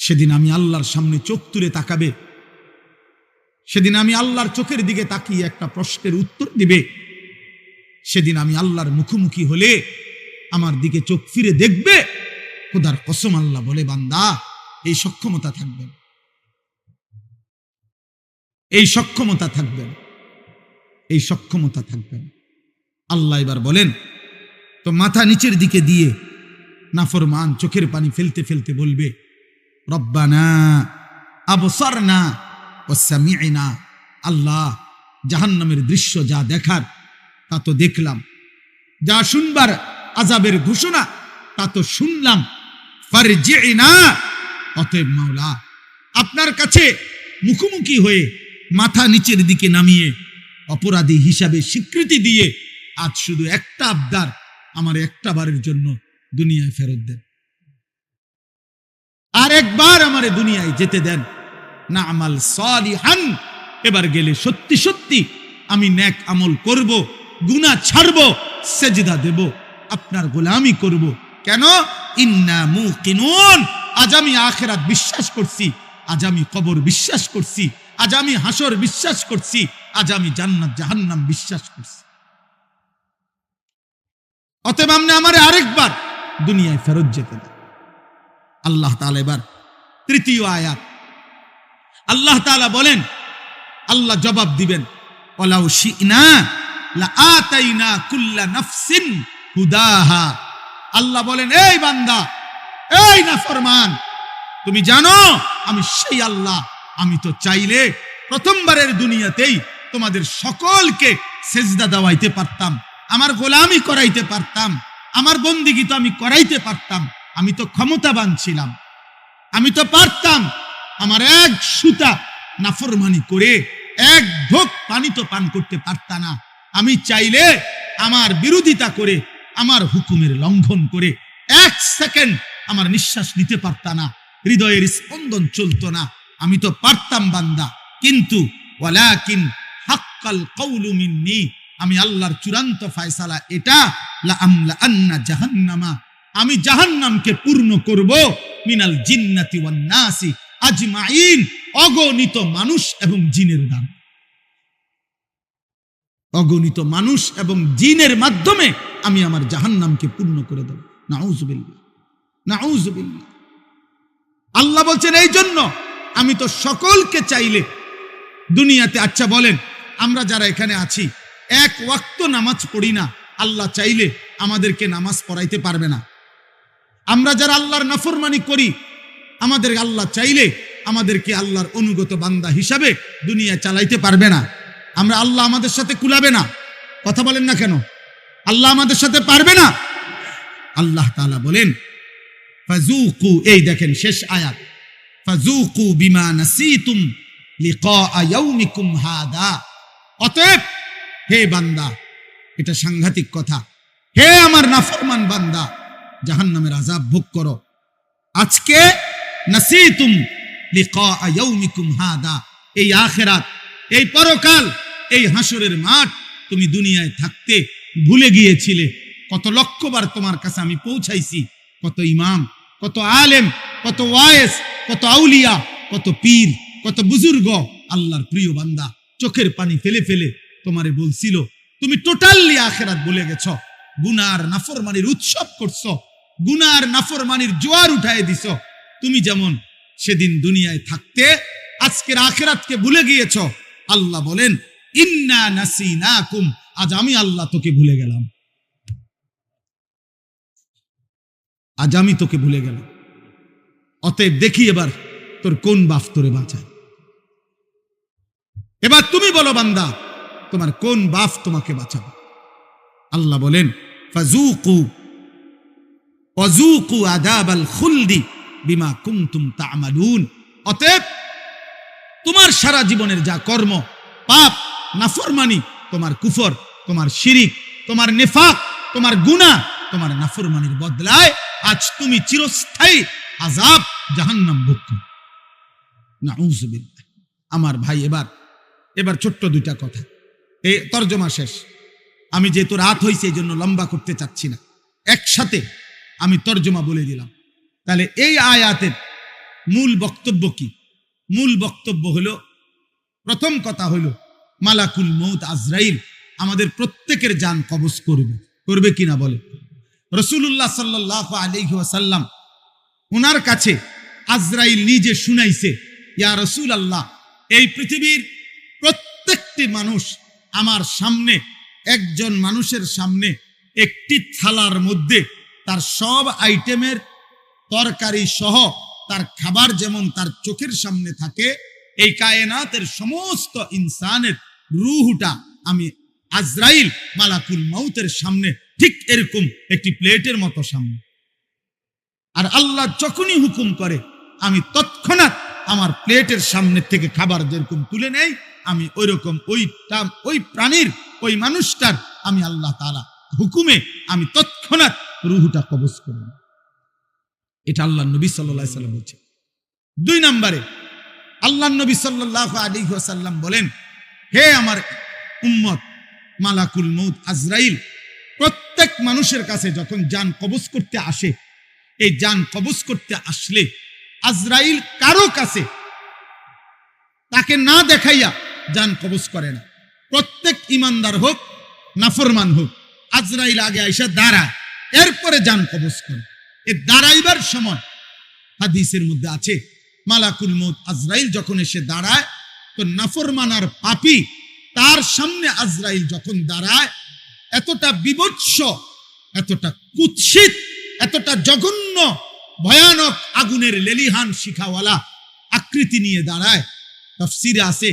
সেদিন আমি আল্লাহর সামনে চোখ তুলে তাকাবে, সেদিন আমি আল্লাহর চোখের দিকে তাকিয়ে একটা প্রশ্নের উত্তর দিবে। সেদিন আমি আল্লাহর মুখোমুখি হলে আমার দিকে চোখ ফিরে দেখবে। খোদার কসম আল্লাহ বলে, বান্দা এই সক্ষমতা থাকবে, এই সক্ষমতা থাকবে, এই সক্ষমতা থাকবে। আল্লাহ এবার বলেন, তো মাথা নিচের দিকে দিয়ে নাফরমান চোখের পানি ফেলতে ফেলতে বলবে, রব্বানা আবসারনা ওয়া সামি'না, আল্লাহ জাহান্নামের দৃশ্য যা দেখার তা তো দেখলাম, যা শুনবার আযাবের ঘোষণা তা তো শুনলাম, ফারজি'না, অতএব মাওলা আপনার কাছে মুখোমুখি হয়ে মাথা নিচের দিকে নামিয়ে অপরাধী হিসাবে স্বীকৃতি দিয়ে আজ শুধু একটা আবদার, আমার একটা বারের জন্য দুনিয়ায় ফেরত দেন, আর একবার আমারে দুনিয়ায় যেতে দেন, না আমাল সালিহান, এবার গেলে সত্যি সত্যি আমি নেক আমল করব, গুনাহ ছাড়ব, সেজদা দেব, আপনার গোলামি করব। কেন? ইন্না মুকিনুন, আজ আমি আখিরাত বিশ্বাস করছি, আজ আমি কবর বিশ্বাস করছি, আজ আমি হাসর বিশ্বাস করছি, আজ আমি জান্নাত জাহান্নাম বিশ্বাস করছি। অতএব আপনি আমারে আরেকবার দুনিয়ায় ফেরত যেতে দেন। আল্লাহ তাআলা এবার তৃতীয় আয়াত, আল্লাহ তাআলা বলেন, আল্লাহ জবাব দিবেন, ওয়ালাউ শি'না লাআতাইনা কুল্লা নাফসিন হুদাহা। আল্লাহ বলেন, এই বান্দা, এই নাফরমান, তুমি জানো আমি সেই আল্লাহ, আমি তো চাইলে প্রথমবারের দুনিয়াতেই তোমাদের সকলকে সেজদা দেওয়াইতে পারতাম, আমার গোলামি করাইতে পারতাম, আমার বন্দিগি তো আমি করাইতে পারতাম, আমি তো ক্ষমতাবান ছিলাম, আমি তো পারতাম, আমার এক সুতা নাফরমানি করে এক ঢোক পানি তো পান করতে পারতা না, আমি চাইলে আমার বিরোধিতা করে, আমার হুকুমের লঙ্ঘন করে এক সেকেন্ড আমার নিঃশ্বাস নিতে পারতা না, হৃদয়ের স্পন্দন চলতো না, আমি তো পারতাম বান্দা, কিন্তু ওয়ালাকিন হাক্কাল কওলু মিন্নি, আমি আল্লাহর চূড়ান্ত ফয়সালা এটা, লা আমলা আন্না জাহান্নামা, আমি জাহান্নামকে পূর্ণ করব, মিনাল জিন্নাতি ওয়ান নাসি আজমাইন, অগণিত মানুষ এবং জিনের দ্বারা, অগণিত মানুষ এবং জিনের মাধ্যমে আমি আমার জাহান্নামকে পূর্ণ করে দেব। নাউযুবিল্লাহ, নাউযুবিল্লাহ। আল্লাহ বলছেন, এই জন্য আমি তো সকলকে চাইলে দুনিয়াতে, আচ্ছা বলেন আমরা যারা এখানে আছি এক ওয়াক্ত নামাজ পড়ি না, আল্লাহ চাইলে আমাদেরকে নামাজ পড়াইতে পারবে না? আমরা যারা আল্লাহর নাফরমানি করি, আমাদের আল্লাহ চাইলে আমাদেরকে আল্লাহর অনুগত বান্দা হিসাবে দুনিয়া চালাইতে পারবে না? আমরা আল্লাহ আমাদের সাথে কুলাবে না? কথা বলেন না কেন? আল্লাহ আমাদের সাথে পারবে না? আল্লাহ তাআলা বলেন, ফাযুকু, এই দেখেন শেষ আয়াত, ফাযুকু বিমা নাসিতুম লিকা ইয়াউমিকুম হাদা। অতএব হে বান্দা, এটা সাংঘাতিক কথা, হে আমার নাফরমান বান্দা, জাহান্নামের আযাব ভোগ করো। আজকে নাসিতুম লিকা ইয়াউমিকুম হাদা, এই আখিরাত, এই পরকাল, এই হাসরের মাঠ তুমি দুনিয়ায় থাকতে ভুলে গিয়েছিলে। কত লক্ষবার তোমার কাছে আমি পৌঁছাইছি, কত ইমাম, কত আলেম, কত ওয়াইস, কত আউলিয়া, কত পীর, কত বুজুর্গ, আল্লাহর প্রিয় বান্দা চোখের পানি ফেলে ফেলে তোমারে বলছিল, তুমি টোটালি আখিরাত ভুলে গেছো, গুনার নাফরমানির উৎসব করছো, গুনার নাফরমানির জোয়ার উঠায় দিছো। তুমি যেমন সেদিন দুনিয়ায় থাকতে আজকের আখিরাতকে ভুলে গিয়েছো। আল্লাহ বলেন, ইন্না নাসিনাকুম, আজ আমি আল্লাহ তোকে ভুলে গেলাম, আজ আমি তোকে ভুলে গেলাম। অতএব দেখি এবার তোর কোন বাপ তোরে বাঁচায়। এবার তুমি বলো বান্দা, তোমার কোন বাপ তোমাকে বাঁচাবে? আল্লাহ বলেন, ফাযুকু ওয়াযুকু আযাবাল খুলদি বিমা কুনতুম তা'মালুন। অতএব তোমার সারা জীবনের যা কর্ম, পাপ, নাফরমানি, তোমার কুফর, তোমার শিরিক, তোমার নিফাক, তোমার গুনাহ, তোমার নাফরমানির বদলায় আজ তুমি চিরস্থায়ী আযাব জাহান্নাম ভোগ করো। নাউযুবিল্লাহ। আমার ভাই, এবার ছোট্ট দুইটা কথা, এই তরজমা শেষ। আমি যেহেতু রাত হয়েছে এই জন্য লম্বা করতে চাচ্ছি না, একসাথে আমি তরজমা বলে দিলাম। তাহলে এই আয়াতের মূল বক্তব্য কি? মূল বক্তব্য হলো, প্রথম কথা হলো মালাকুল মউত আজরাইল আমাদের প্রত্যেকের জান কবজ করবে, করবে কিনা বলে? রাসূলুল্লাহ সাল্লাল্লাহু আলাইহি ওয়াসাল্লাম ওনার কাছে আজরাইল নিজে শুনাইছে, ইয়া রাসূলুল্লাহ, এই পৃথিবীর প্রত্যেকটি মানুষ আমার সামনে, একজন মানুষের সামনে একটি থালার মধ্যে তার সব আইটেমের তরকারি সহ তার খাবার যেমন তার চোখের সামনে থাকে, এই কায়নাতের সমস্ত ইনসানের রূহটা আমি আজরাইল মালাকুল মউতের সামনে ঠিক এরকম একটি প্লেটের মতো সামনে। আর আল্লাহ যখনই হুকুম করে আমি তৎক্ষণাৎ আমার প্লেটের সামনে থেকে খাবার যেরকম তুলে নেই, আমি ওইরকম ওই প্রাণীর, ওই মানুষটার আমি আল্লাহ তাআলা হুকুমে আমি তৎক্ষণাৎ রূহটা কবজ করব। এটা আল্লাহ নবী সাল্লাল্লাহু আলাইহি ওয়াসাল্লাম বলছেন। 2 নম্বরে আল্লাহ নবী সাল্লাল্লাহু আলাইহি ওয়াসাল্লাম বলেন, হে আমার উম্মত, মালাকুল মউত আজরাইল প্রত্যেক মানুষের কাছে যখন জান কবজ করতে আসে, এই জান কবজ করতে আসলে আজরাইল কারো কাছে তাকে না দেখাইয়া জান কবজ করে না। প্রত্যেক ইমানদার হোক নাফরমান হোক, আজরাইল আগে আইসা দাঁড়ায়, এরপরে জান কবজ করে। এই দাঁড়াইবার সময় হাদিসের মধ্যে আছে, মালাকুল মউত আজরাইল যখন এসে দাঁড়ায়, তো নাফরমান আর পাপী তার সামনে আজরাইল যখন দাঁড়ায়, এতটা বিভৎস, এতটা কুৎসিত, এতটা জঘন্য ভয়ানক আগুনের লেলিহান শিখাওয়ালা আকৃতি নিয়ে দাঁড়ায়। তাফসীরে আছে,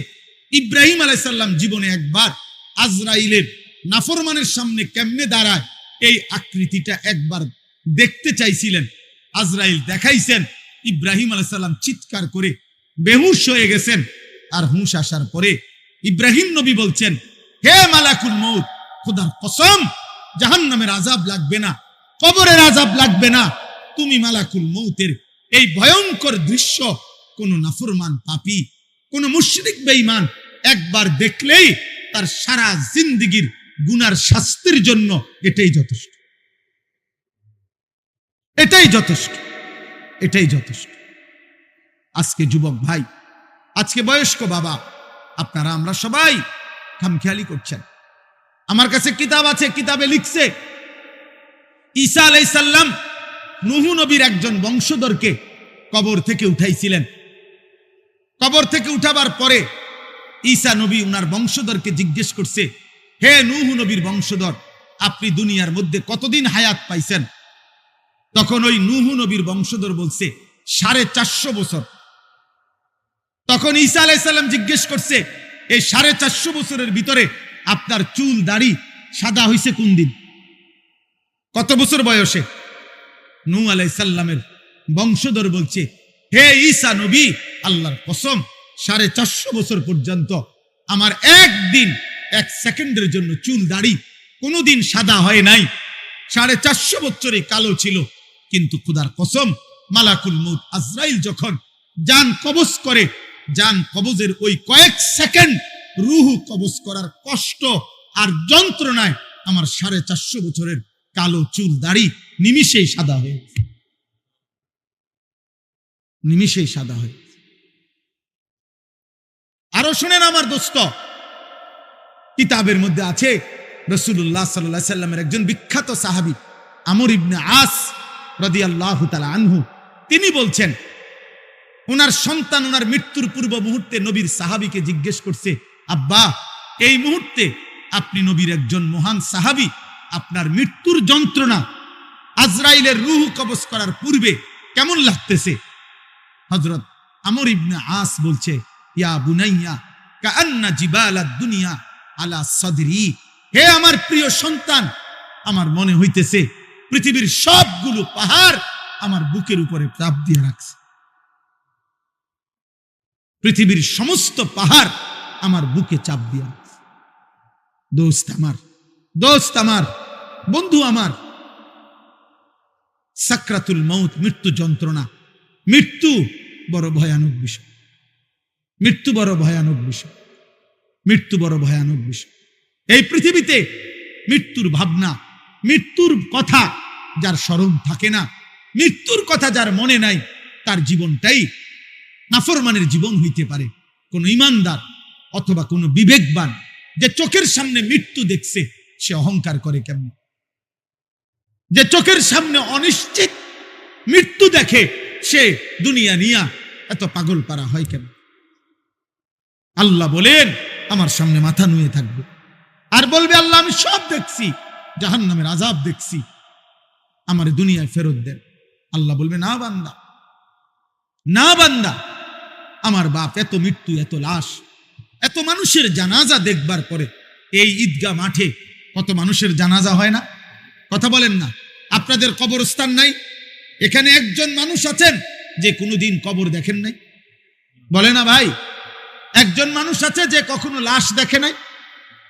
ইব্রাহিম আলাইহিস সালাম জীবনে একবার আজরাইলের নাফরমানের সামনে কেমনে দাঁড়ায় এই আকৃতিটা একবার দেখতে চাইছিলেন। আজরাইল দেখাইছেন, ইব্রাহিম আলাইহিস সালাম চিৎকার করে বেহুশ হয়ে গেছেন। আর হুঁশ আসার পরে ইব্রাহিম নবী বলছেন, হে মালাকুল মউত, খোদার কসম, জাহান্নামের আযাব লাগবে না, কবরের আযাব লাগবে না। তুমি মালাকুল মউতের এই ভয়ঙ্কর দৃশ্য কোন নাফরমান পাপী, কোন মুশরিক বেঈমান একবার দেখলেই তার সারা জিন্দেগীর গুনার শাস্তির জন্য এটাই যথেষ্ট, এটাই যথেষ্ট, এটাই যথেষ্ট। আজকে যুবক ভাই, আজকে বয়স্ক বাবা, আপনারা আমরা সবাই খামখেয়ালি করছেন। আমার কাছে কিতাব আছে, কিতাবে লিখছে ঈসা আলাইহিস সালাম নূহ নবীর একজন বংশধরকে কবর থেকে উঠাইছিলেন। কবর থেকে উঠাবার পরে ঈসা নবী উনার বংশধরকে জিজ্ঞেস করছে, হে নূহ নবীর বংশধর, আপনি দুনিয়ার মধ্যে কতদিন হায়াত পাইছেন? তখন ওই নূহ নবীর বংশধর বলছে 450 বছর। তখন ঈসা আলাইহিস সালাম জিজ্ঞেস করছে, এই 450 বছরের ভিতরে আপনার চুল দাড়ি সাদা হইছে কোন দিন, কত বছর বয়সে? নূহ আলাইহিস সালামের বংশধর বলছে, হে ঈসা নবী, আল্লাহর কসম 450 বছর পর্যন্ত আমার একদিন, 1 সেকেন্ডের জন্য চুল দাড়ি কোনোদিন সাদা হয় নাই। 450 বছরে কালো ছিল। কিন্তু খোদার কসম, মালাকুল মউত আজরাইল যখন জান কবজ করে, জান কবজের ওই কয়েক সেকেন্ড রূহ কবজ করার কষ্ট আর যন্ত্রণায় আমার 450 বছরের কালো চুল দাড়ি নিমিষেই সাদা হয়ে, নিমিষেই সাদা হয়ে। আরো শুনেন আমার দোস্ত, কিতাবের মধ্যে আছে রাসূলুল্লাহ সাল্লাল্লাহু আলাইহি সাল্লামের একজন বিখ্যাত সাহাবী আমর ইবনে আস রাদিয়াল্লাহু তাআলা আনহু, তিনি বলছেন, ওনার সন্তান ওনার মৃত্যুর পূর্ব মুহূর্তে নবীর সাহাবীকে জিজ্ঞেস করছে, আব্বা, এই মুহূর্তে আপনি নবীর একজন মহান সাহাবী, আপনার মৃত্যুর যন্ত্রণা আজরাইলের রূহ কবজ করার পূর্বে কেমন লাগতেছে? হযরত আমর ইবনে আস বলছে, ইয়া বুনাইয়া কাআন্না জিবালাদ দুনিয়া আলা সাদরি, হে আমার প্রিয় সন্তান, আমার মনে হইতেছে পৃথিবীর সবগুলো পাহাড় আমার বুকের উপরে চাপ দিয়ে রাখছে। পৃথিবীর সমস্ত পাহাড় আমার বুকে চাপ দিয়ে রাখছে। দোস্ত আমার, দোস্ত আমার, বন্ধু আমার, সাকরাতুল মউত, মৃত্যু যন্ত্রণা, মৃত্যু বড় ভয়ানক বিষয়, মৃত্যু বড় ভয়ানক বিষয়, মৃত্যু বড় ভয়ানক বিষয়। এই পৃথিবীতে মৃত্যুর ভাবনা, মৃত্যুর কথা যার স্মরণ থাকে না, মৃত্যুর কথা যার মনে নাই, তার জীবনটাই নাফরমানের জীবন হইতে পারে। কোন ইমানদার অথবা কোন বিবেকবান যে চোখের সামনে মৃত্যু দেখছে সে অহংকার করে কেমন? যে চোখের সামনে অনিশ্চিত মৃত্যু দেখে সে দুনিয়া নিয়া এত পাগল পারা হয় কেন? আল্লাহ বলেন আমার সামনে মাথা নুয়ে থাকবে আর বলবে আল্লাহ আমি সব দেখছি, জাহান্নামের আযাব দেখছি, আমার দুনিয়ায় ফেরত দেন। আল্লাহ বলবে না বান্দা, না বান্দা, আমার বাপ এত মৃত্যু, এত লাশ, এত মানুষের জানাজা দেখবার পরে এই ঈদগাহ মাঠে কত মানুষের জানাজা হয় না? কথা বলেন না? আপনাদের কবরস্থান নাই? এখানে একজন মানুষ আছেন যে কোনোদিন কবর দেখেন নাই? বলে না ভাই? একজন মানুষ আছে যে কখনো লাশ দেখে নাই,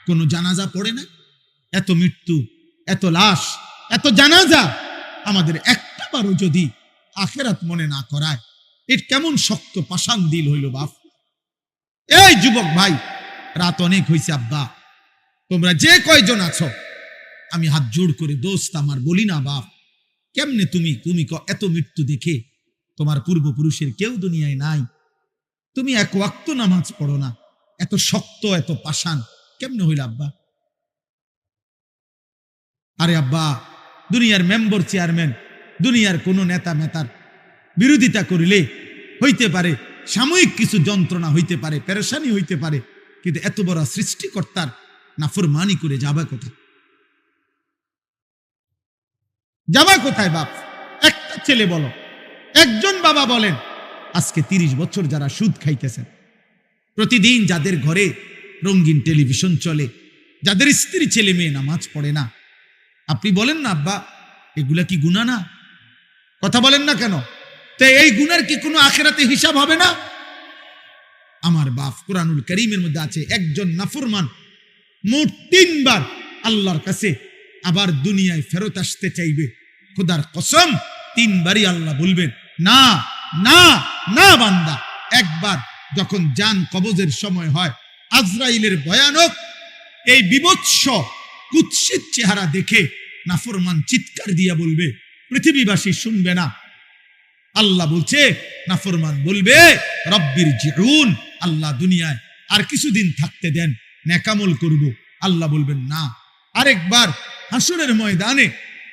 কোনো জানাজা পড়ে নাই? এত মৃত্যু, এত লাশ, এত জানাজা, আমাদের একটা বারও যদি আখিরাত মনে না করায়, এর কেমন শক্ত পাষাণ দিল হইল বাপ। এই যুবক ভাই, রাত অনেক হয়েছে আব্বা, তোমরা যে কয়জন আছো আমি হাত জোড় করে দোস্ত আমার বলি না বাপ, কেমনে তুমি এত মৃত্যু দেখে, তোমার পূর্বপুরুষের কেউ দুনিয়ায় নাই, তুমি এক ওয়াক্ত নামাজ পড়ো না, এত শক্ত, এত পাষাণ কেমনে হইল আব্বা? আরে আব্বা, দুনিয়ার মেম্বার, চেয়ারম্যান, দুনিয়ার কোন নেতা মেতার বিরোধিতা করিলে হইতে পারে সাময়িক কিছু যন্ত্রণা হইতে পারে, পেরেশানি হইতে পারে, কিন্তু এত বড় সৃষ্টিকর্তার নাফরমানি করে যাবা কোথায়? যাবা কোথায় বাপ? একটা ছেলে বলো, একজন বাবা বলেন আজকে 30 বছর যারা সুদ খাইতেছেন, প্রতিদিন যাদের ঘরে রঙিন টেলিভিশন চলে, যাদের স্ত্রী ছেলে মেয়ে নামাজ পড়ে না, আপনি বলেন না আব্বা এগুলা কি গুনাহ না? কথা বলেন না কেন? তো এই গুনার কি কোনো আখিরাতে হিসাব হবে না? আমার বাপ, কুরআনুল কারীমের মধ্যে আছে একজন নাফরমান মোট 3 বার আল্লাহর কাছে আবার দুনিয়ায় ফেরত আসতে চাইবে। খোদার কসম 3 বারই আল্লাহ বলবেন না না না বান্দা। একবার যখন জান কবজের সময় হয়, আজরাইলের ভয়ানক এই বিভৎস কুৎসিত চেহারা দেখে নাফরমান চিৎকার দিয়া বলবে, পৃথিবীবাসী শুনবে না। আল্লাহ বলছে, নাফরমান বলবে রব্বির জিউন, আল্লাহ দুনিয়ায় আর কিছুদিন থাকতে দেন, নেকামল করব। আল্লাহ বলবেন না। আরেকবার হাসরের ময়দানে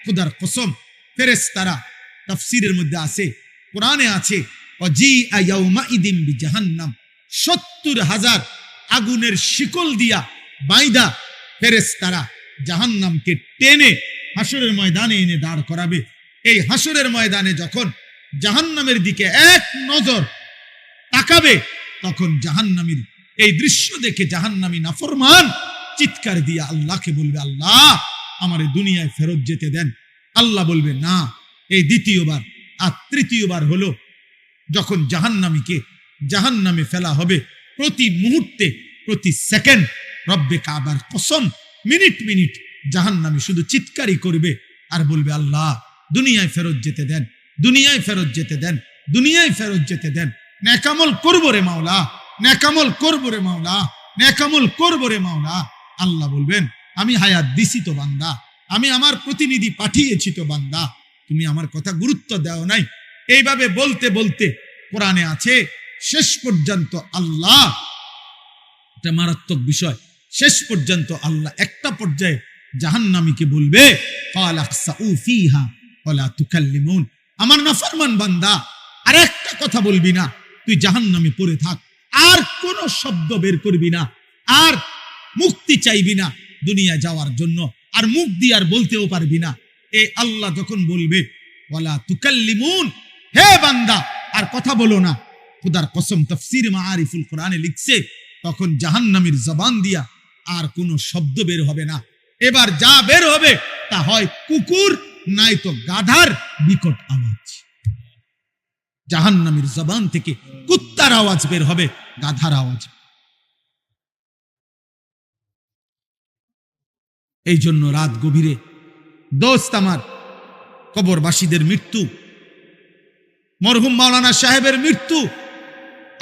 খোদার কসম ফেরেশতারা, তাফসীরের মধ্যে আছে, কোরআনে আছে, ওয়াজিআ ইয়াউমাইদিন বিজাহান্নাম, 70,000 আগুনের শিকল দিয়া বাইদা ফেরেশতারা জাহান্নামকে টেনে হাসরের ময়দানে এনে দাঁড় করাবে। এই হাসরের ময়দানে যখন জাহান্নামের দিকে এক নজর তাকাবে, তখন জাহান্নামীর এই দৃশ্য দেখে জাহান্নামী নাফরমান চিৎকার দিয়া আল্লাহকে বলবে, আল্লাহ আমারে দুনিয়ায় ফেরত যেতে দেন। আল্লাহ বলবে না। এই দ্বিতীয়বার। আর তৃতীয়বার হলো যখন জাহান্নামীকে জাহান্নামে ফেলা হবে, প্রতি মুহূর্তে, প্রতি সেকেন্ড, রব্বে কাবার কসম, মিনিট মিনিট জাহান্নামী শুধু চিৎকারই করবে আর বলবে, আল্লাহ দুনিয়ায় ফেরত যেতে দেন, দুনিয়ায় ফেরত যেতে দেন, দুনিয়ায় ফেরত যেতে দেন, নেকামল করবো রে মাওলা, নেকামল করবো রে মাওলা, নেকামল করবো রে মাওলা। আল্লাহ বলবেন, আমি হায়াত দিছি তো বান্দা, আমি আমার প্রতিনিধি পাঠিয়েছি তো বান্দা, তুমি আমার কথা গুরুত্ব দাও নাই। এইভাবে বলতে বলতে কোরআনে আছে শেষ পর্যন্ত আল্লাহ, এটা মারাত্মক বিষয়, শেষ পর্যন্ত আল্লাহ একটা পর্যায়ে জাহান্নামীকে বলবে, ফালাখসাউ ফিহা ওয়ালা তুকাল্লিমুন, আমার নাফরমান বান্দা আর একটা কথা বলবি না, তুই জাহান্নামে পড়ে থাক, আর কোনো শব্দ বের করবি না, আর মুক্তি চাইবি না দুনিয়া যাওয়ার জন্য, আর মুখ দিয়ে আর বলতেও পারবি না। এই আল্লাহ যখন বলবে ওয়ালা তুকাল্লিমুন, হে বান্দা আর কথা বলো না, খোদার কসম তাফসীর মাআরিফুল কোরআনে লিখছে, তখন জাহান্নামীর জবান দিয়া আর কোনো শব্দ বের হবে না। এবার যা বের হবে তা হয় কুকুর, নাই তো গাধার বিকট আওয়াজ। জাহান্নামীর জবান থেকে কুত্তার আওয়াজ বের হবে, গাধার আওয়াজ। এই জন্য রাত গভীরে দোস্ত আমার, কবরবাসীদের মৃত্যু, মরহুম মাওলানা সাহেবের মৃত্যু,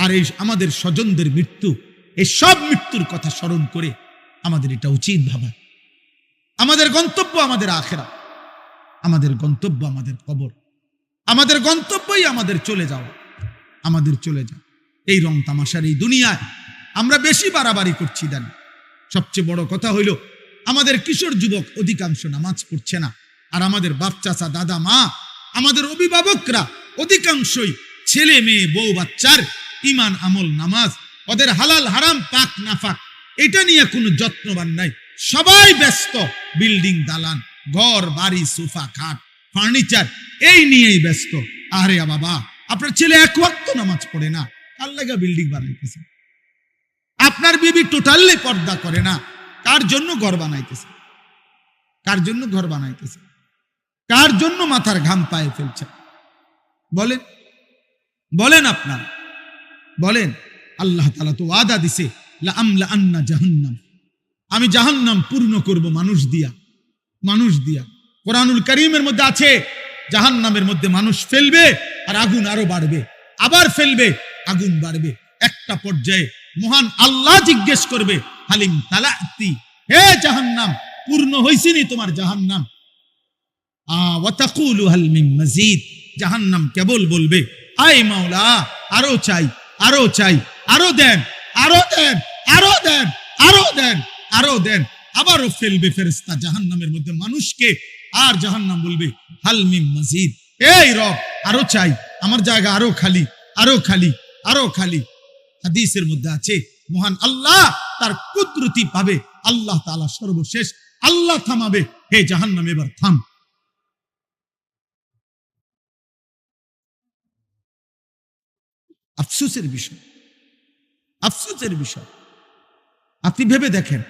আর এই আমাদের স্বজনদের মৃত্যু, এই সব মৃত্যুর কথা স্মরণ করে আমাদের এটা উচিত ভাবা। আমাদের গন্তব্য আমাদের আখিরাত, আমাদের গন্তব্য আমাদের কবর, আমাদের গন্তব্যই আমাদের চলে যাওয়া, আমাদের চলে যাওয়া। এই রং তামাশার এই দুনিয়ায় আমরা বেশি বাড়াবাড়ি করছি। দেন সবচেয়ে বড় কথা হইল আমাদের কিশোর যুবক অধিকাংশ নামাজ পড়ছে না, আর আমাদের বাপ চাচা দাদা মা আমাদের অভিভাবকরা অধিকাংশই ছেলে মেয়ে বউ বাচ্চার ইমান আমল নামাজ ওদের হালাল হারাম পাক নাফাক এটা নিয়ে কোনো যত্নবান নাই। সবাই ব্যস্ত বিল্ডিং দালান ঘর বাড়ি সোফা খাট ফার্নিচার এই নিয়েই ব্যস্ত। আরে বাবা, আপনার ছেলে এক ওয়াক্ত নামাজ পড়ে না, কার লাগা বিল্ডিং বানাইতেছে? আপনার বিবি টোটালি পর্দা করে না, কার জন্য ঘর বানাইতেছে? কার জন্য ঘর বানাইতেছে? কার জন্য মাথার ঘাম পায়ে ফেলছে? বলেন বলেন, আপনার বলেন। আল্লাহ তাআলা তো ওয়াদা দিছে, লা আমলা আন্না জাহান্নাম, আমি জাহান্নাম পূর্ণ করব মানুষ দিয়া, মানুষ দিয়া। কোরআনুল কারীমের মধ্যে আছে জাহান্নামের মধ্যে মানুষ ফেলবে আর আগুন আরো বাড়বে, আবার ফেলবে আগুন বাড়বে। একটা পর্যায়ে মহান আল্লাহ জিজ্ঞেস করবে, হালিম তালাতি, হে জাহান্নাম পূর্ণ হইছিনি তোমার জাহান্নাম? ওয়া তাকুলু হাল মিন মাজিদ, জাহান্নাম কেবল বলবে, আয় মাওলা আরো চাই, আরো চাই, আরো দেন, আরো দেন, আরো দেন, আরো দেন, আরো দেন। আবারও ফেলবে ফেরেশতা জাহান্নামের মধ্যে মানুষকে, আর জাহান্নাম বলবে হাল মিন মাজিদ, এই রব আরো চাই, আমার জায়গা আরো খালি, আরো খালি, আরো খালি। হাদিসের মধ্যে আছে মহান আল্লাহ তার কুদরতি পাবে, আল্লাহ তাআলা সর্বশেষ আল্লাহ থামাবে, হে জাহান্নাম এবার থাম। আফসোসের বিষয়, আফসোসের বিষয়। আপনি ভেবে দেখেন,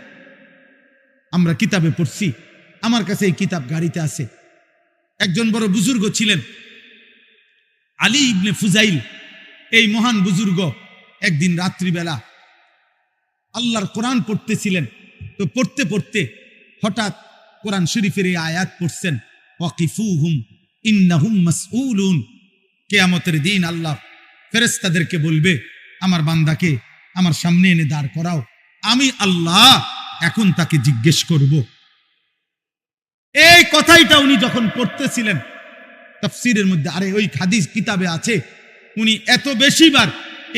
আমরা কিতাবে পড়ছি, আমার কাছে এই কিতাব গাড়িতে আছে। একজন বড় বুজুর্গ ছিলেন আলী ইবনে ফুজাইল, এই মহান বুজুর্গ একদিন রাত্রিবেলা আল্লাহর কোরআন পড়তেছিলেন। তো পড়তে পড়তে হঠাৎ কোরআন শরীফের এই আয়াত পড়ছেন, ওয়াকিফুহুম ইন্নাহুম মাসউলুন। কিয়ামতের দিন আল্লাহ ফেরেশতাদেরকে বলবে, আমার বান্দাকে আমার সামনে এনে দাঁড় করাও, আমি আল্লাহ এখন তাকে জিজ্ঞেস করব। এই কথাইটা উনি যখন পড়তেছিলেন তাফসীরের মধ্যে, আরে ওই হাদিস কিতাবে আছে, উনি এত বেশিবার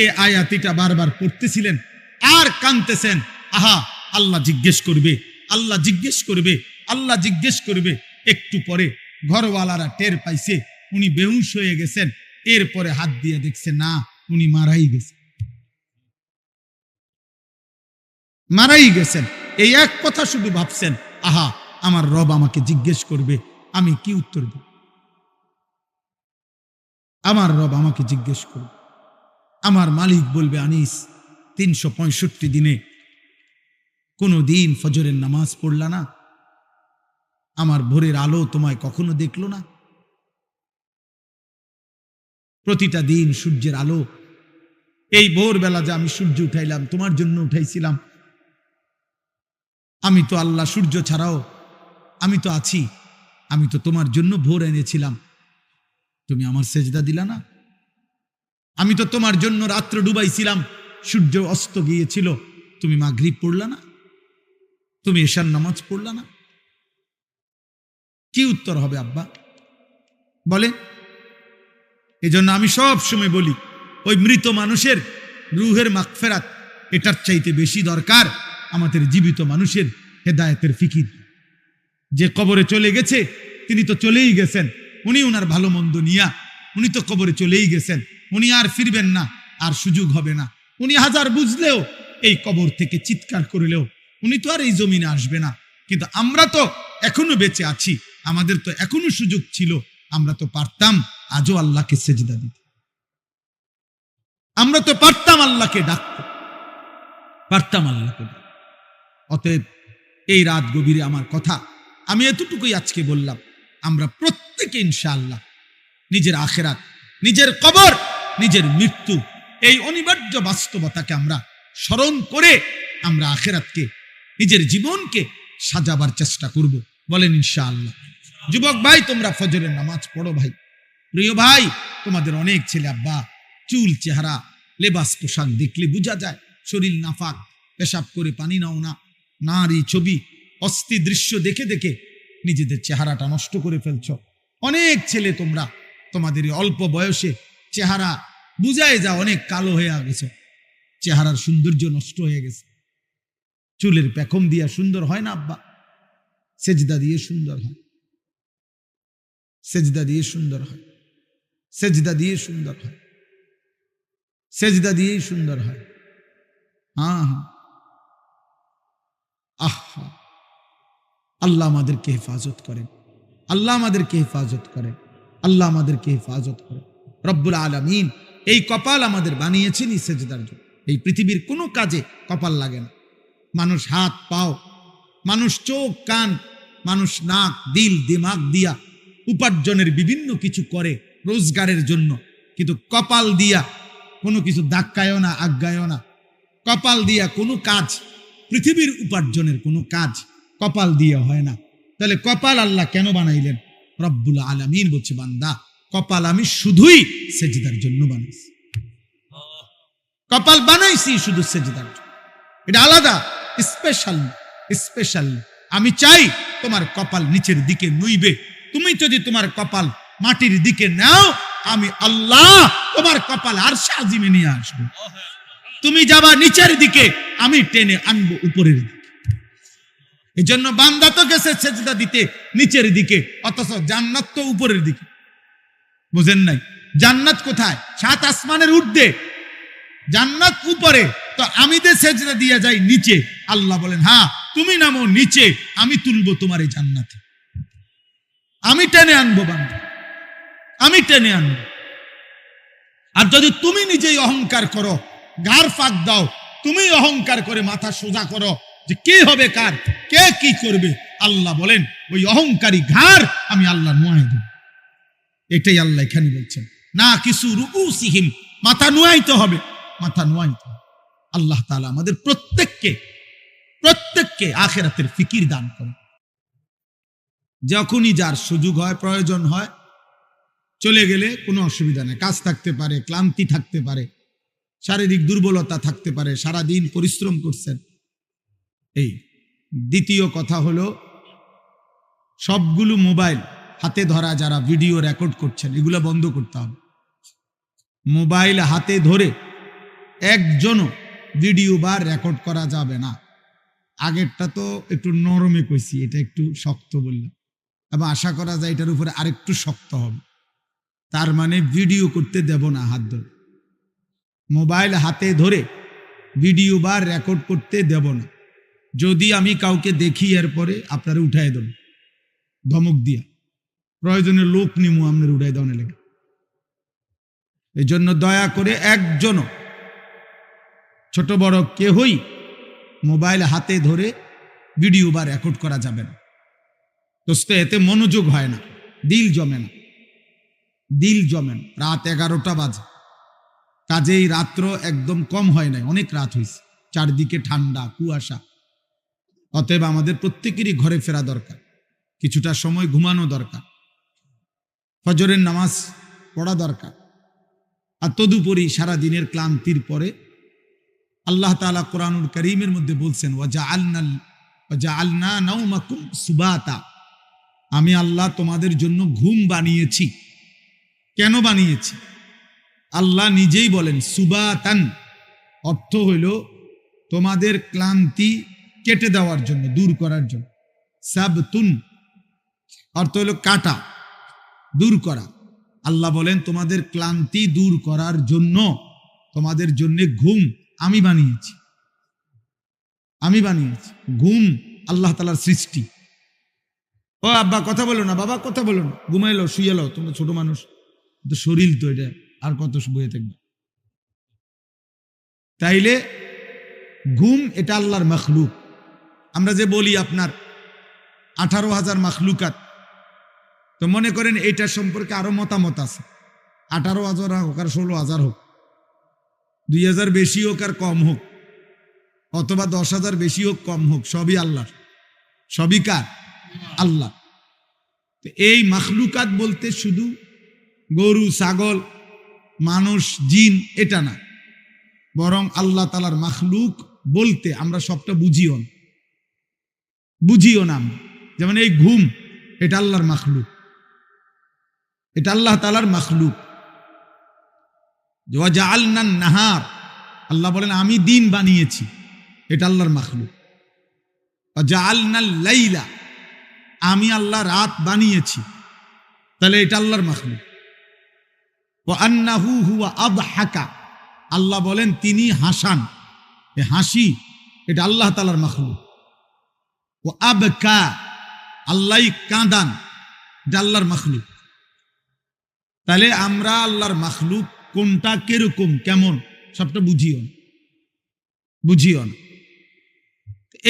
এই আয়াতিটা বারবার পড়তেছিলেন আর কাঁদতেছেন, আহা আল্লাহ জিজ্ঞেস করবে, আল্লাহ জিজ্ঞেস করবে, আল্লাহ জিজ্ঞেস করবে। একটু পরে ঘরওয়ালারা টের পাইছে উনি বেহুশ হয়ে গেছেন। এরপরে হাত দিয়ে দেখছে না, উনি মারাই গেছেন, মারাই গেছেন। এই এক কথা শুধু ভাবছেন, আহা আমার রব আমাকে জিজ্ঞেস করবে, আমি কি উত্তর দেব? আমার রব আমাকে জিজ্ঞেস করবে, আমার মালিক বলবে, আনিস 365 দিনে কোনো দিন ফজরের নামাজ পড়লা না? আমার ভোরের আলো তোমায় কখনো দেখলো না? প্রতিটা দিন সূর্যের আলো, এই ভোরবেলা যে আমি সূর্য উঠাইলাম তোমার জন্য উঠাইছিলাম। আমি তো আল্লাহ, সূর্য ছাড়াও আমি তো আছি, আমি তো তোমার জন্য ভোর এনেছিলাম, তুমি আমার সেজদা দিলা না? আমি তো তোমার জন্য রাত্র ডুবাইছিলাম, সূর্য অস্ত গিয়েছিল, তুমি মাগরিব পড়লা না? তুমি এশার নামাজ পড়লা না? কি উত্তর হবে আব্বা বলে? এজন্য আমি সব সময় বলি, ওই মৃত মানুষের রুহের মাগফিরাত এটার চাইতে বেশি দরকার আমাদের জীবিত মানুষের হেদায়েতের ফিকির। যে কবরে চলে গেছে তিনি তো চলেই গেছেন, উনি ওনার ভালো মন্দ নিয়া উনি তো কবরে চলেই গেছেন, উনি আর ফিরবেন না, আর সুযোগ হবে না। উনি হাজার বুঝলেও, এই কবর থেকে চিৎকার করলেও উনি তো আর এই জমিনে আসবে না। কিন্তু আমরা তো এখনো বেঁচে আছি, আমাদের তো এখনো সুযোগ ছিল, আমরা তো পারতাম আজও আল্লাহকে সেজদা দিতে, আমরা তো পারতাম আল্লাহকে ডাকতে, পারতাম আল্লাহকে ডাকতে। অতএব এই রাত গভীরে আমার কথা আমি এতটুকুই আজকে বললাম, আমরা প্রত্যেকে ইনশাআল্লাহ নিজের আখেরাত, নিজের কবর, নিজের মৃত্যু, এই অনিবার্য বাস্তবতাকে আমরা স্মরণ করে আমরা আখেরাতকে, নিজের জীবনকে সাজাবার চেষ্টা করব। বলেন ইনশাআল্লাহ। যুবক ভাই, তোমরা ফজরের নামাজ পড়ো ভাই। প্রিয় ভাই, তোমাদের অনেক ছেলে আব্বা চুল চেহারা লেবাস পোশাক দেখলে বোঝা যায় শরীর নাফাক, পেশাব করে পানি নাও না, নারী ছবি অস্থি দৃশ্য দেখে দেখে নিজেদের চেহারাটা নষ্ট করে ফেলছ। অনেক ছেলে তোমরা তোমাদের অল্প বয়সে চেহারা বুঝায় যা অনেক কালো হয়ে গেছে। চেহারার সৌন্দর্য নষ্ট হয়ে গেছে। চুলের পেখম দিয়া সুন্দর হয় না আব্বা, সেজদা দিয়ে সুন্দর হয়, সেজদা দিয়ে সুন্দর হয়, সেজদা দিয়ে সুন্দর হয়, সেজদা দিয়েই সুন্দর হয়। হ্যাঁ হ্যাঁ, আহা, আল্লাহ আমাদেরকে হেফাজত করেন, আল্লাহ আমাদেরকে হেফাজত করেন, আল্লাহ আমাদেরকে হেফাজত করেন। রব্বুল আলামিন এই কপাল আমাদের বানিয়েছেন সেজদার জন্য। এই পৃথিবীর কোনো কাজে কপাল লাগে না। মানুষ হাত পাও, মানুষ চোখ কান, মানুষ নাক দিল দিমাগ দিয়া উপার্জনের বিভিন্ন কিছু করে রোজগারের জন্য, কিন্তু কপাল দিয়া কোনো কিছু ধাক্কায়ও না, আজ্ঞায়ও না। কপাল দিয়া কোনো কাজ, পৃথিবীর উপার্জনের কোনো কাজ কপাল দিয়ে হয় না। তাহলে কপাল আল্লাহ কেন বানাইলেন? রব্বুল আলামিন বলছে, বান্দা কপাল আমি শুধুই সেজদার জন্য বানাইছি, কপাল বানাইছি শুধু সেজদার জন্য। এটা আলাদা, স্পেশাল স্পেশাল। আমি চাই তোমার কপাল নিচের দিকে নুইবে। তুমি যদি তোমার কপাল মাটির দিকে নাও, আমি আল্লাহ তোমার কপাল আরশে আজিমে নিয়ে আসবো। তুমি যাবা নিচের দিকে, আমি টেনে আনবো উপরের দিকে। এই জন্য বান্দা তো গেছে সেজদা দিতে নিচের দিকে, অথচ জান্নাত তো উপরের দিকে। বুঝেন নাই? জান্নাত কোথায়? 7 আসমানের ঊর্ধ্বে, জান্নাত উপরে। তো আমি যে সেজদা দিয়ে যাই নিচে, আল্লাহ বলেন হ্যাঁ তুমি নামো নিচে, আমি তুলবো তোমার এই জান্নাতে, আমি টেনে আনবো বান্দা, আমি টেনে আনবো। আর যদি তুমি নিজেই অহংকার করো, ঘাড় ফাঁক দাও, তুমি অহংকার করে মাথা সোজা করো যে কে হবে কার, কে কি করবে, আল্লাহ বলেন ওই অহংকারী ঘাড় আমি আল্লাহ নুয়াই দেব। এটাই আল্লাহ এখানে বলছেন, না কিছু রুউসিহিম, মাথা নুয়াইতে হবে, মাথা নুয়াইতে হবে। আল্লাহ তাআলা আমাদের প্রত্যেককে আখিরাতের ফিকির দান করে। যখনই যার সুযোগ হয়, প্রয়োজন হয়, চলে গেলে কোনো অসুবিধা নেই। কাজ থাকতে পারে, ক্লান্তি থাকতে পারে, শারীরিক দুর্বলতা থাকতে পারে, সারাদিন পরিশ্রম করছেন। এই দ্বিতীয় কথা হলো, সবগুলো মোবাইল হাতে ধরা যারা ভিডিও রেকর্ড করছেন, এগুলো বন্ধ করতে হবে। মোবাইল হাতে ধরে একজনও ভিডিও বা রেকর্ড করা যাবে না। আগেরটা তো একটু নরমে কইছি, এটা একটু শক্ত বললাম, এবং আশা করা যায় এটার উপরে আরেকটু শক্ত হবে। তার মানে ভিডিও করতে দেব না হাত ধরে, মোবাইল হাতে ধরে ভিডিও বা রেকর্ড করতে দেব না। যদি আমি কাউকে দেখি এরপরে আপনারা উঠাই দেব ধমক দিয়া, প্রয়োজনে লোক নিমু আপনার উঠাই দেওয়া লেগে। এই জন্য দয়া করে একজনও, ছোট বড় কেহই মোবাইল হাতে ধরে ভিডিও বা রেকর্ড করা যাবে না। দোস্ত এতে মনোযোগ হয় না, দিল জমে না, দিল জমে না। রাত 11টা বাজে, কাজেই রাত্র একদম কম হয় নাই, অনেক রাত হয়েছে, চারদিকে ঠান্ডা কুয়াশা। অতএব আমাদের প্রত্যেকেরই ঘরে ফেরা দরকার, কিছুটা সময় ঘুমানো দরকার, ফজরের নামাজ পড়া দরকার। আর তদুপরি সারা দিনের ক্লান্তির পরে আল্লাহ তাআলা কোরআনুল কারীমের মধ্যে বলছেন, ওয়াজআলনা নাওমাকুম সুবাতা, আমি আল্লাহ তোমাদের জন্য ঘুম বানিয়েছি। কেন বানিয়েছি? আল্লাহ নিজেই বলেন সুবাতান, অর্থ হইল তোমাদের ক্লান্তি কেটে দেওয়ার জন্য, দূর করার জন্য। সাবতুন অর্থ হইল কাটা, দূর করা। আল্লাহ বলেন তোমাদের ক্লান্তি দূর করার জন্য তোমাদের জন্য ঘুম আমি বানিয়েছি, আমি বানিয়েছি। ঘুম আল্লাহ তাআলার সৃষ্টি। ও আব্বা কথা বলো না, বাবা কথা বলো না, ঘুমাইলো শুয়েলো, তোমরা ছোট মানুষ, তো শরীর তো এটা আর কত বয়ে থাকবে। তাইলে ঘুম এটা আল্লাহর মখলুক। আমরা যে বলি আপনার 18,000 মখলুকাত, তো মনে করেন এটা সম্পর্কে আরো মতামত আছে। 18,000 হোক আর 16,000 হোক, 2,000 বেশি হোক আর কম হোক, অথবা 10,000 বেশি হোক কম হোক, সবই আল্লাহর, সবই কার? আল্লাহ। তো এই মখলুকাত বলতে শুধু গরু ছাগল মানুষ জিন এটা না, বরং আল্লাহ তাআলার মখলুক বলতে আমরা সবটা বুঝিও না। যেমন এই ঘুম এটা আল্লাহর মখলুক, এটা আল্লাহ তাআলার মখলুক। ওয়াজআলনান নাহার, আল্লাহ বলেন আমি দিন বানিয়েছি, এটা আল্লাহর মাখলুক। জাআলনাল লাইলা, আমি আল্লাহ রাত বানিয়েছি, তাহলে এটা আল্লাহর মাখলুক। ওয়া আন্নাহু হুয়া আদহাকা, আল্লাহ বলেন তিনি হাসান, এ হাসি এটা আল্লাহ তাআলার মাখলুক। ও আবকা, আল্লাহ কাঁদান, এটা আল্লাহর মাখলুক। তাহলে আমরা আল্লাহর মাখলুক কোনটা, কিরকম, কেমন, সবটা বুঝিও না।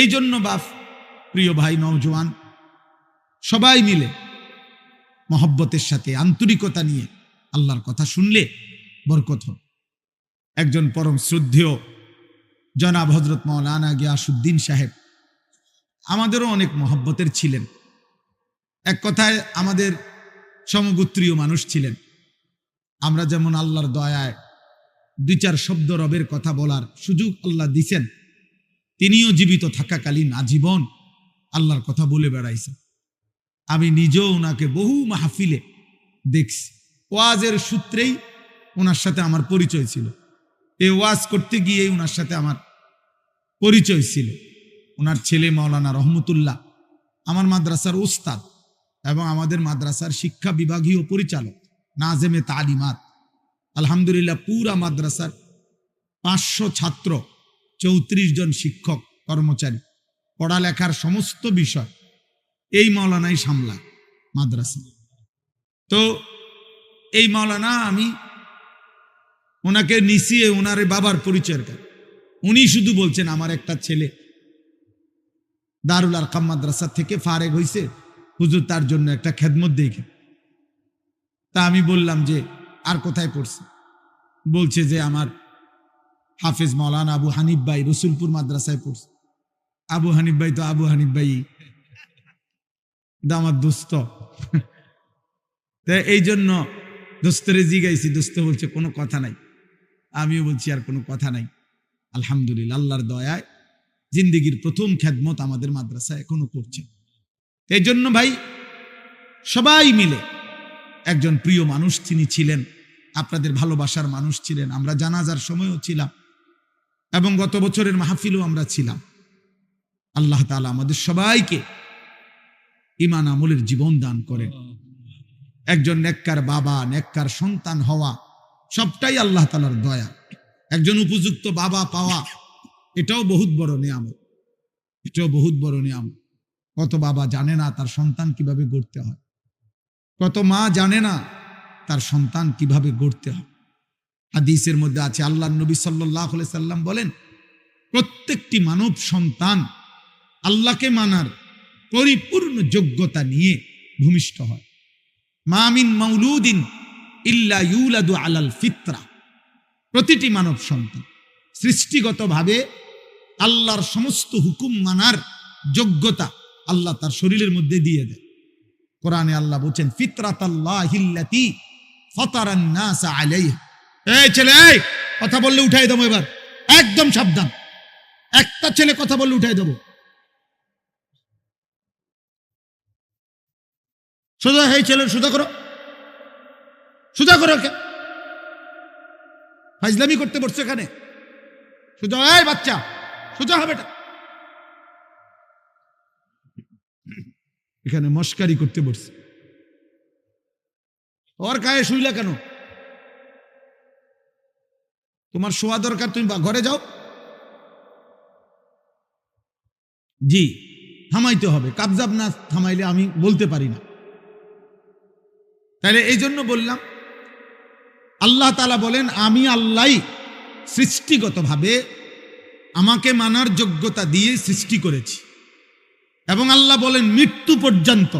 এই জন্য বাপ, প্রিয় ভাই, নওজোয়ান সবাই মিলে মহব্বতের সাথে আন্তরিকতা নিয়ে আল্লাহর কথা শুনলে বরকত হয়। একজন পরম শ্রদ্ধেয় জনাব হযরত মাওলানা গিয়াসউদ্দিন সাহেব আমাদেরও অনেক মহব্বতের ছিলেন। এক কথায় আমাদের সমগোত্রীয় মানুষ ছিলেন। আমরা যেমন আল্লাহর দয়ায় দুই চার শব্দ রবের কথা বলার সুযোগ আল্লাহ দিছেন, তিনিও জীবিত থাকাকালীন আজীবন আল্লাহর কথা বলে বেড়াইছেন। আমি নিজেও ওনাকে বহু মাহফিলে দেখছি। ওয়াজের সূত্রেই ওনার সাথে আমার পরিচয় ছিল। এই ওয়াজ করতে গিয়ে ওনার সাথে আমার পরিচয় ছিল। ওনার ছেলে মাওলানা রহমতুল্লাহ আমার মাদ্রাসার উস্তাদ এবং আমাদের মাদ্রাসার শিক্ষা বিভাগীয় পরিচালক, নাজেমে তালিমাত। আলহামদুলিল্লাহ পুরা মাদ্রাসার 500 ছাত্র, 34 জন শিক্ষক কর্মচারী, পড়ালেখার সমস্ত বিষয় এই মাওলানাই সামলায় মাদ্রাসা। তো এই মাওলানা, আমি ওনাকে নিছিয়ে ওনার বাবার পরিচয়ের কারণে উনি শুধু বলছেন আমার একটা ছেলে দারুল আরকাম মাদ্রাসা থেকে ফারেগ হয়েছে, হুজুর তার জন্য একটা খেদমত দেখে। তা আমি বললাম যে আর কোথায় পড়ছে? বলছে যে আমার হাফেজ মাওলানা আবু হানিফ ভাই রসুলপুর মাদ্রাসায় পড়ছে। আবু হানিফ ভাই তো আবু হানিফ ভাই, আমার দোস্ত। এই জন্য দোস্তরে জিগাইছি, দোস্ত বলছে কোনো কথা নাই। আমিও বলছি আর কোনো কথা নাই। আলহামদুলিল্লাহ আল্লাহর দয়ায় জিন্দেগির প্রথম খেদমত আমাদের মাদ্রাসায় এখনো করছে। এই জন্য ভাই সবাই মিলে, একজন প্রিয় মানুষ তিনি ছিলেন, আপনাদের ভালোবাসার মানুষ ছিলেন। আমরা জানাজার সময়ও ছিলাম এবং গত বছরের মাহফিলও আমরা ছিলাম। আল্লাহ তাআলা আমাদের সবাইকে ঈমান আমলের জীবন দান করেন। একজন নেককার বাবা, নেককার সন্তান হওয়া সবটাই আল্লাহ তাআলার দয়া। একজন উপযুক্ত বাবা পাওয়া এটাও বহুত বড় নিয়ামত, এটাও বহুত বড় নিয়ামত। কত বাবা জানে না তার সন্তান কিভাবে গড়তে হয়, কত মা জানে না তার সন্তান কিভাবে গড়তে হয়। হাদিসের মধ্যে আছে, আল্লাহর নবী সাল্লাল্লাহু আলাইহি সাল্লাম বলেন, প্রত্যেকটি মানব সন্তান আল্লাহকে মানার পরিপূর্ণ যোগ্যতা নিয়ে ভূমিষ্ঠ হয়। মা মিন মাউলুদিন ইল্লা ইউলাদু আলাল ফিতরা, প্রতিটি মানব সন্তান সৃষ্টিগতভাবে আল্লাহর সমস্ত হুকুম মানার যোগ্যতা আল্লাহ তার শরীরের মধ্যে দিয়ে দেয়। কোরআনে আল্লাহ বলছেন, ফিতরাতাল্লাহিল্লাতী ফাতারান নাস আলাইহা। এই ছেলে, এই কথা বললে উঠাই দেবো এবার, একদম সাবধান। একটা ছেলে কথা বললে উঠাই দেবো। সোজা, এই ছেলে সোজা করো, সোজা করো। কে ফাজলামি করতে বসছে এখানে? সোজা, এই বাচ্চা সোজা হবে। এখানে মস্কারি করতে বসছে। ওর গায়ে শুইলা কেন? তোমার শোয়া দরকার, তুমি ঘরে যাও। জি, থামাইতে হবে, কাবজাব না থামাইলে আমি বলতে পারি না। তাহলে এই জন্য বললাম, আল্লাহ তাআলা বলেন আমি আল্লাহ সৃষ্টিগতভাবে আমাকে মানার যোগ্যতা দিয়ে সৃষ্টি করেছি। এবং আল্লাহ বলেন মৃত্যু পর্যন্ত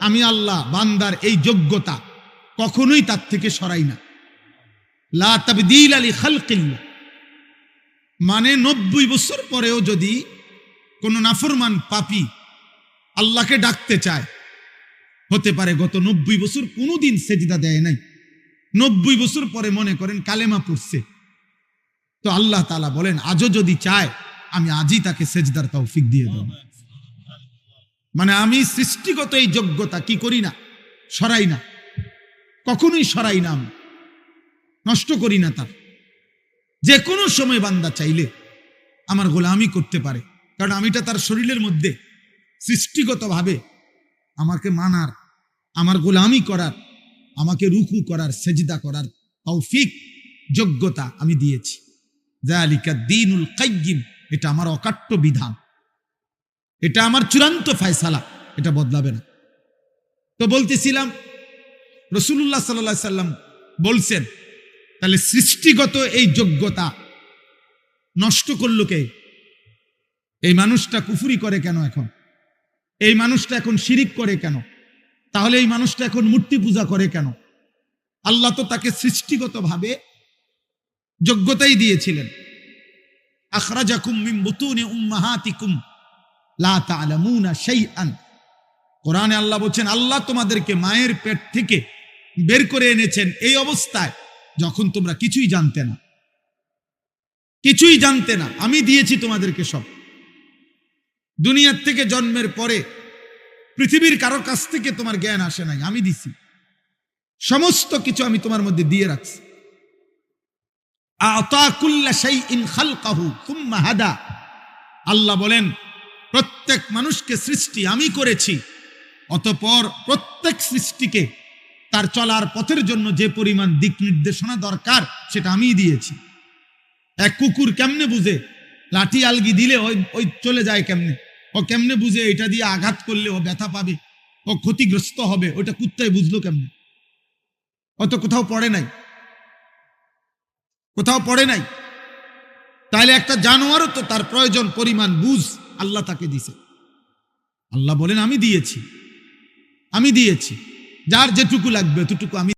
আমি আল্লাহ বান্দার এই যোগ্যতা কখনোই তার থেকে সরাই না। লা তাবদীল লি খালকিল্লাহ, মানে 90 বছর পরেও যদি কোনো নাফরমান পাপী আল্লাহকে ডাকতে চায়, হতে পারে গত 90 বছর কোনোদিন সেজদা দেয় নাই, 90 বছর পরে মনে করেন কালেমা পড়ছে, তো আল্লাহ তাআলা বলেন আজও যদি চায় আমি আজই তাকে সেজদার তৌফিক দিয়ে দেব। মানে আমি সৃষ্টিগত এই যোগ্যতা কি করি না, সরাই না, কখনোই সরাই না, আমি নষ্ট করি না তার। যে কোনো সময় বান্দা চাইলে আমার গোলামি করতে পারে, কারণ আমিটা তার শরীরের মধ্যে সৃষ্টিগতভাবে আমাকে মানার, আমার গোলামি করার, আমাকে রুকু করার, সেজদা করার তৌফিক, যোগ্যতা আমি দিয়েছি। যালিকা দ্বীনুল কাইয়্যিম, এটা আমার অকাট্য বিধান, এটা আমার চূড়ান্ত ফয়সালা, এটা বদলাবে না। তো বলতেছিলাম রাসূলুল্লাহ সাল্লাল্লাহু আলাইহি সাল্লাম বলছেন, তাহলে সৃষ্টিগত এই যোগ্যতা নষ্ট করলো কে? এই মানুষটা কুফরি করে কেন এখন? এই মানুষটা এখন শিরিক করে কেন? তাহলে এই মানুষটা এখন মূর্তি পূজা করে কেন? আল্লাহ তো তাকে সৃষ্টিগতভাবে যোগ্যতাই দিয়েছিলেন। আখরাজাকুম মিন বুতুনি উম্মাহাতিকুম লা তা'লামুনা শাইআন। কোরআনে আল্লাহ বলেন, আল্লাহ তোমাদেরকে মায়ের পেট থেকে বের করে এনেছেন এই অবস্থায় যখন তোমরা কিছুই জানতে না, কিছুই জানতে না। আমি দিয়েছি তোমাদেরকে সব। দুনিয়ার থেকে জন্মের পরে পৃথিবীর কারো কাছ থেকে তোমার জ্ঞান আসে নাই, আমি দিছি। সমস্ত কিছু আমি তোমার মধ্যে দিয়ে রাখছি। আ'তা কুল্লা শাইইন খালকাহু সুম্মা হাদা। আল্লাহ বলেন, প্রত্যেক মানুষকে সৃষ্টি আমি করেছি, অতঃপর প্রত্যেক সৃষ্টিকে তার চলার পথের জন্য যে পরিমাণ দিক নির্দেশনা দরকার সেটা আমি দিয়েছি। এক কুকুর কেমনে বুঝে লাঠি আলগি দিলে ওই চলে যায় কেমনে? ও কেমনে বুঝে এটা দিয়ে আঘাত করলে ও ব্যথা পাবে, ও ক্ষতিগ্রস্ত হবে? ওটা কুত্তায় বুঝলো কেমনে? ও তো কোথাও পড়ে নাই, কোথাও পড়ে নাই। তাহলে একটা জানোয়ারও তো তার প্রয়োজন পরিমাণ বুঝ আল্লাহ তাকে দিছে। আল্লাহ বলেন, আমি দিয়েছি, আমি দিয়েছি, যার যেটুকু লাগবে ততটুকু আমি